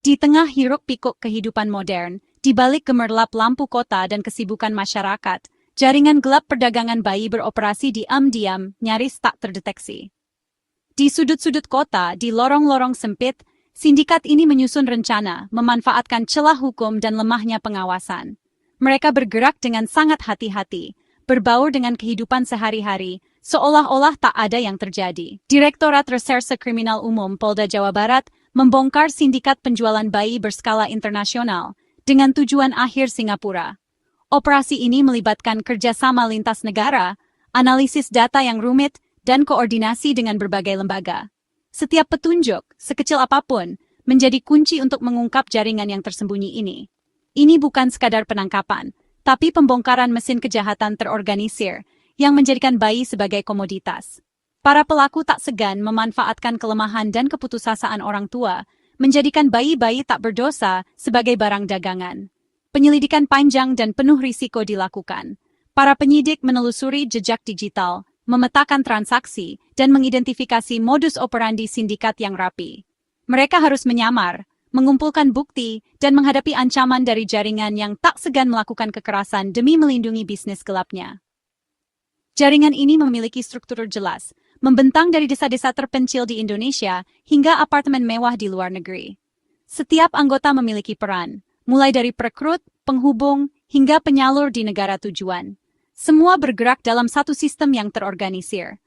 Di tengah hiruk-pikuk kehidupan modern, di balik gemerlap lampu kota dan kesibukan masyarakat, jaringan gelap perdagangan bayi beroperasi diam-diam, nyaris tak terdeteksi. Di sudut-sudut kota, di lorong-lorong sempit, sindikat ini menyusun rencana, memanfaatkan celah hukum dan lemahnya pengawasan. Mereka bergerak dengan sangat hati-hati, berbaur dengan kehidupan sehari-hari, seolah-olah tak ada yang terjadi. Direktorat Reserse Kriminal Umum Polda Jawa Barat membongkar sindikat penjualan bayi berskala internasional dengan tujuan akhir Singapura. Operasi ini melibatkan kerjasama lintas negara, analisis data yang rumit, dan koordinasi dengan berbagai lembaga. Setiap petunjuk, sekecil apapun, menjadi kunci untuk mengungkap jaringan yang tersembunyi ini. Ini bukan sekadar penangkapan, tapi pembongkaran mesin kejahatan terorganisir yang menjadikan bayi sebagai komoditas. Para pelaku tak segan memanfaatkan kelemahan dan keputusasaan orang tua, menjadikan bayi-bayi tak berdosa sebagai barang dagangan. Penyelidikan panjang dan penuh risiko dilakukan. Para penyidik menelusuri jejak digital, memetakan transaksi, dan mengidentifikasi modus operandi sindikat yang rapi. Mereka harus menyamar, mengumpulkan bukti, dan menghadapi ancaman dari jaringan yang tak segan melakukan kekerasan demi melindungi bisnis gelapnya. Jaringan ini memiliki struktur jelas, membentang dari desa-desa terpencil di Indonesia hingga apartemen mewah di luar negeri. Setiap anggota memiliki peran, mulai dari perekrut, penghubung, hingga penyalur di negara tujuan. Semua bergerak dalam satu sistem yang terorganisir.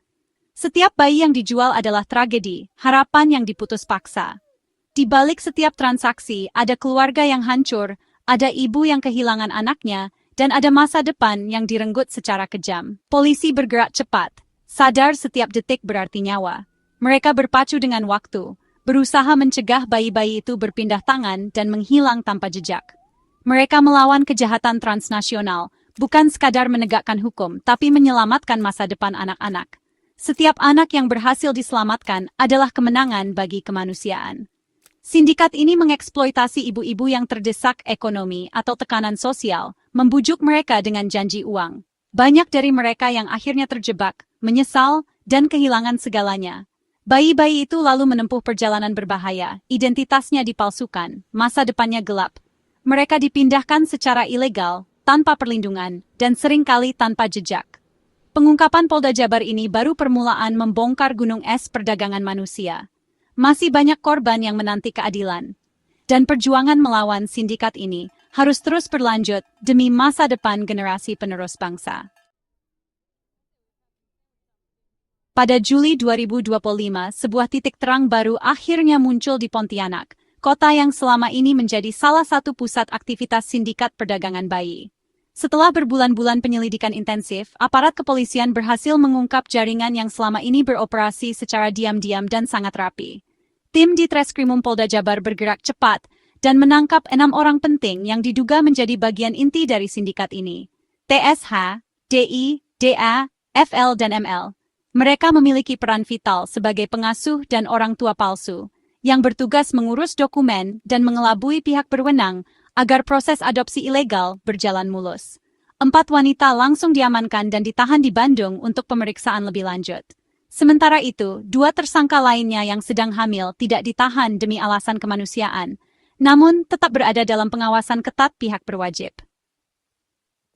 Setiap bayi yang dijual adalah tragedi, harapan yang diputus paksa. Di balik setiap transaksi, ada keluarga yang hancur, ada ibu yang kehilangan anaknya, dan ada masa depan yang direnggut secara kejam. Polisi bergerak cepat, sadar setiap detik berarti nyawa. Mereka berpacu dengan waktu, berusaha mencegah bayi-bayi itu berpindah tangan dan menghilang tanpa jejak. Mereka melawan kejahatan transnasional, bukan sekadar menegakkan hukum, tapi menyelamatkan masa depan anak-anak. Setiap anak yang berhasil diselamatkan adalah kemenangan bagi kemanusiaan. Sindikat ini mengeksploitasi ibu-ibu yang terdesak ekonomi atau tekanan sosial, membujuk mereka dengan janji uang. Banyak dari mereka yang akhirnya terjebak, menyesal, dan kehilangan segalanya. Bayi-bayi itu lalu menempuh perjalanan berbahaya, identitasnya dipalsukan, masa depannya gelap. Mereka dipindahkan secara ilegal, tanpa perlindungan, dan seringkali tanpa jejak. Pengungkapan Polda Jabar ini baru permulaan membongkar gunung es perdagangan manusia. Masih banyak korban yang menanti keadilan. Dan perjuangan melawan sindikat ini harus terus berlanjut demi masa depan generasi penerus bangsa. Pada Juli 2025, sebuah titik terang baru akhirnya muncul di Pontianak, kota yang selama ini menjadi salah satu pusat aktivitas sindikat perdagangan bayi. Setelah berbulan-bulan penyelidikan intensif, aparat kepolisian berhasil mengungkap jaringan yang selama ini beroperasi secara diam-diam dan sangat rapi. Tim di Treskrimum Polda Jabar bergerak cepat dan menangkap 6 orang penting yang diduga menjadi bagian inti dari sindikat ini. TSH, DI, DA, FL, dan ML. Mereka memiliki peran vital sebagai pengasuh dan orang tua palsu, yang bertugas mengurus dokumen dan mengelabui pihak berwenang agar proses adopsi ilegal berjalan mulus. 4 wanita langsung diamankan dan ditahan di Bandung untuk pemeriksaan lebih lanjut. Sementara itu, 2 tersangka lainnya yang sedang hamil tidak ditahan demi alasan kemanusiaan, namun tetap berada dalam pengawasan ketat pihak berwajib.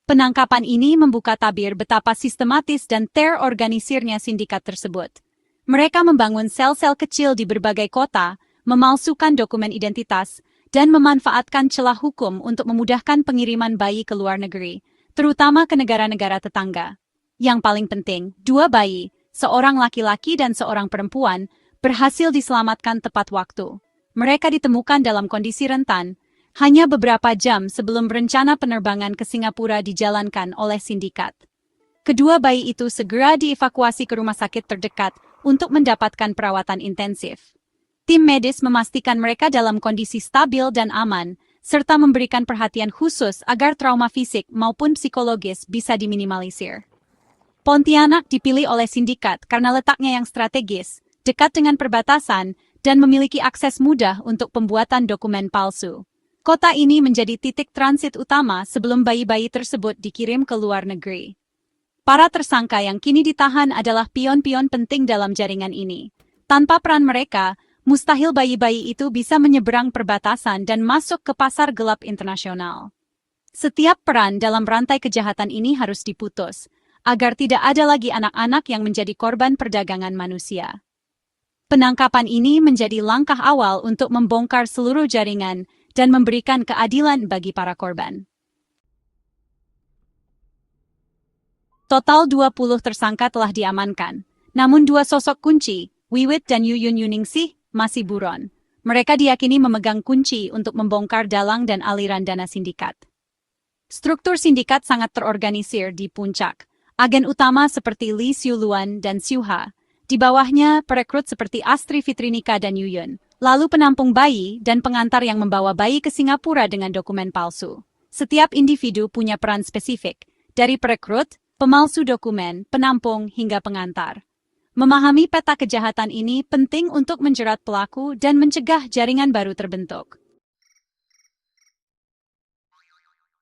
Penangkapan ini membuka tabir betapa sistematis dan terorganisirnya sindikat tersebut. Mereka membangun sel-sel kecil di berbagai kota, memalsukan dokumen identitas, dan memanfaatkan celah hukum untuk memudahkan pengiriman bayi ke luar negeri, terutama ke negara-negara tetangga. Yang paling penting, 2 bayi, seorang laki-laki dan seorang perempuan, berhasil diselamatkan tepat waktu. Mereka ditemukan dalam kondisi rentan, hanya beberapa jam sebelum rencana penerbangan ke Singapura dijalankan oleh sindikat. Kedua bayi itu segera dievakuasi ke rumah sakit terdekat untuk mendapatkan perawatan intensif. Tim medis memastikan mereka dalam kondisi stabil dan aman, serta memberikan perhatian khusus agar trauma fisik maupun psikologis bisa diminimalisir. Pontianak dipilih oleh sindikat karena letaknya yang strategis, dekat dengan perbatasan, dan memiliki akses mudah untuk pembuatan dokumen palsu. Kota ini menjadi titik transit utama sebelum bayi-bayi tersebut dikirim ke luar negeri. Para tersangka yang kini ditahan adalah pion-pion penting dalam jaringan ini. Tanpa peran mereka, Mustahil bayi-bayi itu bisa menyeberang perbatasan dan masuk ke pasar gelap internasional. Setiap peran dalam rantai kejahatan ini harus diputus, agar tidak ada lagi anak-anak yang menjadi korban perdagangan manusia. Penangkapan ini menjadi langkah awal untuk membongkar seluruh jaringan dan memberikan keadilan bagi para korban. Total 20 tersangka telah diamankan, namun 2 sosok kunci, Wiwit dan Yuyun Yuningsih, masih buron. Mereka diyakini memegang kunci untuk membongkar dalang dan aliran dana sindikat. Struktur sindikat sangat terorganisir di puncak. Agen utama seperti Lee Siuluan dan Siuha. Di bawahnya, perekrut seperti Astri Fitrinika dan Yuyun. Lalu penampung bayi dan pengantar yang membawa bayi ke Singapura dengan dokumen palsu. Setiap individu punya peran spesifik, dari perekrut, pemalsu dokumen, penampung, hingga pengantar. Memahami peta kejahatan ini penting untuk menjerat pelaku dan mencegah jaringan baru terbentuk.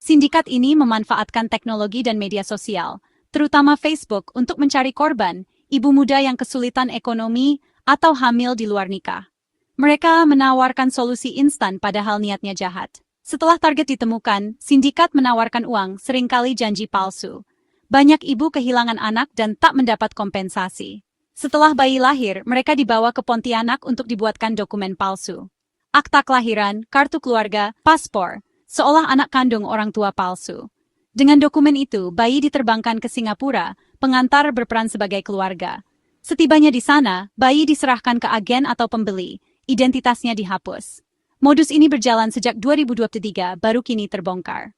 Sindikat ini memanfaatkan teknologi dan media sosial, terutama Facebook, untuk mencari korban, ibu muda yang kesulitan ekonomi atau hamil di luar nikah. Mereka menawarkan solusi instan padahal niatnya jahat. Setelah target ditemukan, sindikat menawarkan uang, seringkali janji palsu. Banyak ibu kehilangan anak dan tak mendapat kompensasi. Setelah bayi lahir, mereka dibawa ke Pontianak untuk dibuatkan dokumen palsu. Akta kelahiran, kartu keluarga, paspor, seolah anak kandung orang tua palsu. Dengan dokumen itu, bayi diterbangkan ke Singapura, pengantar berperan sebagai keluarga. Setibanya di sana, bayi diserahkan ke agen atau pembeli, identitasnya dihapus. Modus ini berjalan sejak 2023, baru kini terbongkar.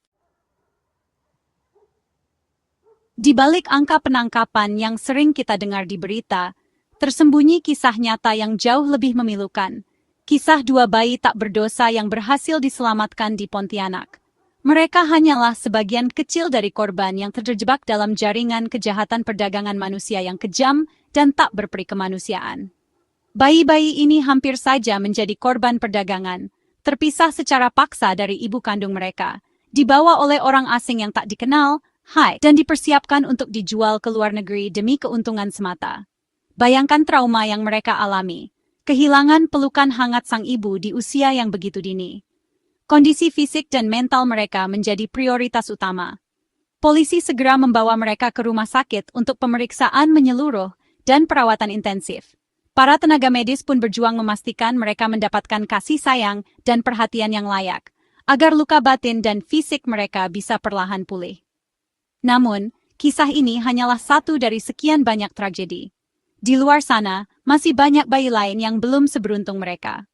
Di balik angka penangkapan yang sering kita dengar di berita, tersembunyi kisah nyata yang jauh lebih memilukan. Kisah 2 bayi tak berdosa yang berhasil diselamatkan di Pontianak. Mereka hanyalah sebagian kecil dari korban yang terjebak dalam jaringan kejahatan perdagangan manusia yang kejam dan tak berperi kemanusiaan. Bayi-bayi ini hampir saja menjadi korban perdagangan, terpisah secara paksa dari ibu kandung mereka, dibawa oleh orang asing yang tak dikenal, dan dipersiapkan untuk dijual ke luar negeri demi keuntungan semata. Bayangkan trauma yang mereka alami. Kehilangan pelukan hangat sang ibu di usia yang begitu dini. Kondisi fisik dan mental mereka menjadi prioritas utama. Polisi segera membawa mereka ke rumah sakit untuk pemeriksaan menyeluruh dan perawatan intensif. Para tenaga medis pun berjuang memastikan mereka mendapatkan kasih sayang dan perhatian yang layak, agar luka batin dan fisik mereka bisa perlahan pulih. Namun, kisah ini hanyalah satu dari sekian banyak tragedi. Di luar sana, masih banyak bayi lain yang belum seberuntung mereka.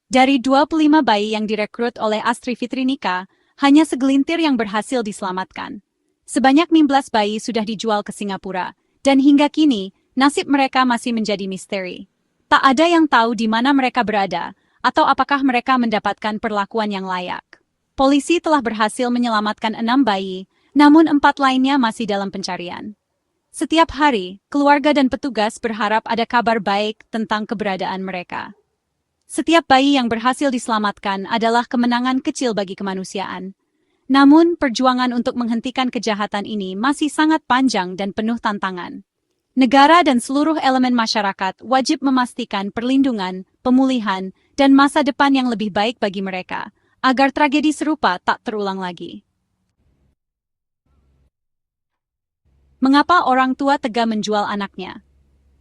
Dari 25 bayi yang direkrut oleh Astri Fitrinika, hanya segelintir yang berhasil diselamatkan. Sebanyak 15 bayi sudah dijual ke Singapura, dan hingga kini, nasib mereka masih menjadi misteri. Tak ada yang tahu di mana mereka berada, atau apakah mereka mendapatkan perlakuan yang layak. Polisi telah berhasil menyelamatkan 6 bayi, namun 4 lainnya masih dalam pencarian. Setiap hari, keluarga dan petugas berharap ada kabar baik tentang keberadaan mereka. Setiap bayi yang berhasil diselamatkan adalah kemenangan kecil bagi kemanusiaan. Namun, perjuangan untuk menghentikan kejahatan ini masih sangat panjang dan penuh tantangan. Negara dan seluruh elemen masyarakat wajib memastikan perlindungan, pemulihan, dan masa depan yang lebih baik bagi mereka, agar tragedi serupa tak terulang lagi. Mengapa orang tua tega menjual anaknya?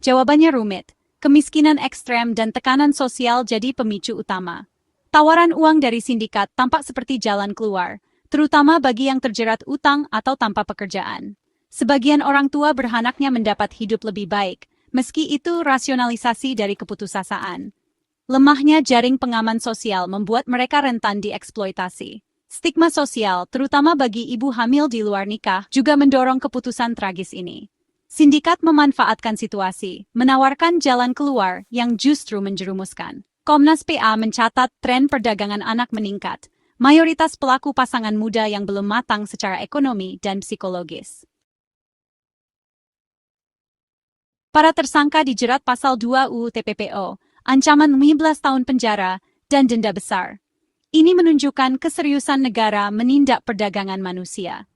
Jawabannya rumit. Kemiskinan ekstrem dan tekanan sosial jadi pemicu utama. Tawaran uang dari sindikat tampak seperti jalan keluar, terutama bagi yang terjerat utang atau tanpa pekerjaan. Sebagian orang tua berhanaknya mendapat hidup lebih baik, meski itu rasionalisasi dari keputusasaan. Lemahnya jaring pengaman sosial membuat mereka rentan dieksploitasi. Stigma sosial, terutama bagi ibu hamil di luar nikah, juga mendorong keputusan tragis ini. Sindikat memanfaatkan situasi, menawarkan jalan keluar yang justru menjerumuskan. Komnas PA mencatat tren perdagangan anak meningkat, mayoritas pelaku pasangan muda yang belum matang secara ekonomi dan psikologis. Para tersangka dijerat pasal 2 UU TPPO, ancaman 15 tahun penjara, dan denda besar. Ini menunjukkan keseriusan negara menindak perdagangan manusia.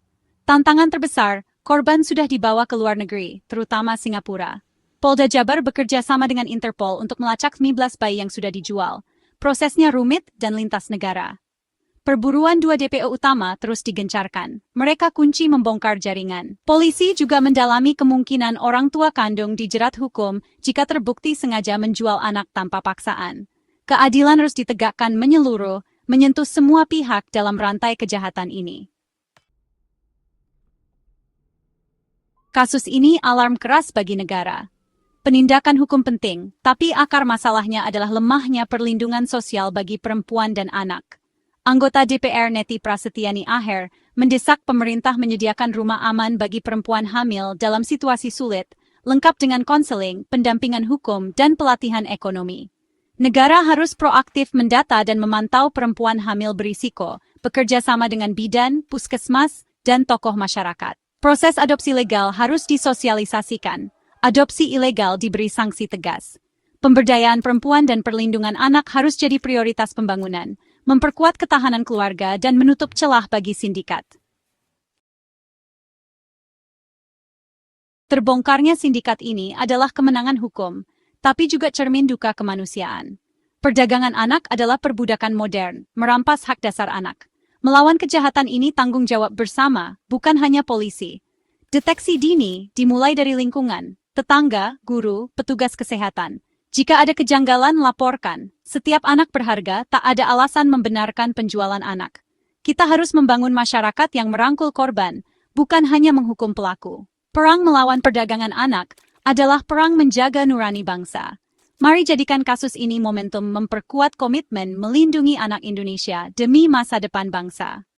Tantangan terbesar, korban sudah dibawa ke luar negeri, terutama Singapura. Polda Jabar bekerja sama dengan Interpol untuk melacak 19 bayi yang sudah dijual. Prosesnya rumit dan lintas negara. Perburuan 2 DPO utama terus digencarkan. Mereka kunci membongkar jaringan. Polisi juga mendalami kemungkinan orang tua kandung dijerat hukum jika terbukti sengaja menjual anak tanpa paksaan. Keadilan harus ditegakkan menyeluruh, menyentuh semua pihak dalam rantai kejahatan ini. Kasus ini alarm keras bagi negara. Penindakan hukum penting, tapi akar masalahnya adalah lemahnya perlindungan sosial bagi perempuan dan anak. Anggota DPR Neti Prasetyani Aher mendesak pemerintah menyediakan rumah aman bagi perempuan hamil dalam situasi sulit, lengkap dengan konseling, pendampingan hukum, dan pelatihan ekonomi. Negara harus proaktif mendata dan memantau perempuan hamil berisiko, bekerja sama dengan bidan, puskesmas, dan tokoh masyarakat. Proses adopsi legal harus disosialisasikan. Adopsi ilegal diberi sanksi tegas. Pemberdayaan perempuan dan perlindungan anak harus jadi prioritas pembangunan, memperkuat ketahanan keluarga dan menutup celah bagi sindikat. Terbongkarnya sindikat ini adalah kemenangan hukum, tapi juga cermin duka kemanusiaan. Perdagangan anak adalah perbudakan modern, merampas hak dasar anak. Melawan kejahatan ini tanggung jawab bersama, bukan hanya polisi. Deteksi dini dimulai dari lingkungan, tetangga, guru, petugas kesehatan. Jika ada kejanggalan, laporkan. Setiap anak berharga, tak ada alasan membenarkan penjualan anak. Kita harus membangun masyarakat yang merangkul korban, bukan hanya menghukum pelaku. Perang melawan perdagangan anak adalah perang menjaga nurani bangsa. Mari jadikan kasus ini momentum memperkuat komitmen melindungi anak Indonesia demi masa depan bangsa.